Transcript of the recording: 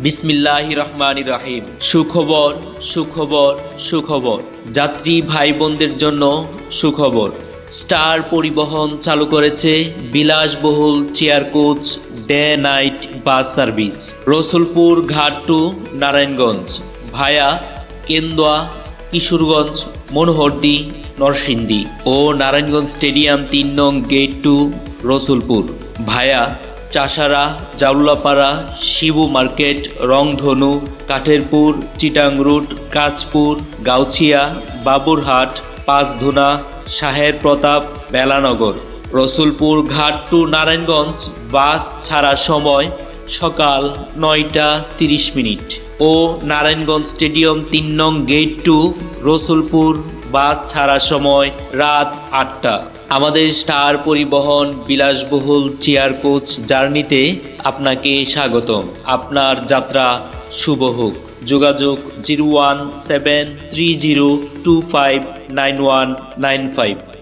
বিসমিল্লাহির রহমানির রহিম। সুখবর সুখবর সুখবর, যাত্রী ভাই বোনদের জন্য সুখবর। স্টার পরিবহন চালু করেছে বিলাসবহুল chair coach day night bus service Rasulpur ঘাট টু নারায়ণগঞ্জ ভায়া কেন্দুয়া, কিশোরগঞ্জ, মনোহরদী, নরসিংদী ও নারায়ণগঞ্জ স্টেডিয়াম ৩ নং গেট টু রসুলপুর ভায়া চাষারা, জাউলাপাড়া, শিবু মার্কেট, রংধনু, কাঠেরপুর, চিটাং রুট, কাঁচপুর, গাউছিয়া, বাবুরহাট, পাঁচধুনা, শাহের প্রতাপ, বেলানগর। রসুলপুর ঘাট টু নারায়ণগঞ্জ বাস ছাড়ার সময় সকাল ৯টা ৩০ ও নারায়ণগঞ্জ স্টেডিয়াম ৩ নং গেট টু রসুলপুর বাস ছাড়ার সময় রাত ৮টা। আমাদের স্টার পরিবহন বিলাসবহুল চেয়ার কোচ জার্নিতে আপনাকে স্বাগতম। আপনার যাত্রা শুভ হোক। যোগাযোগ 01730259195।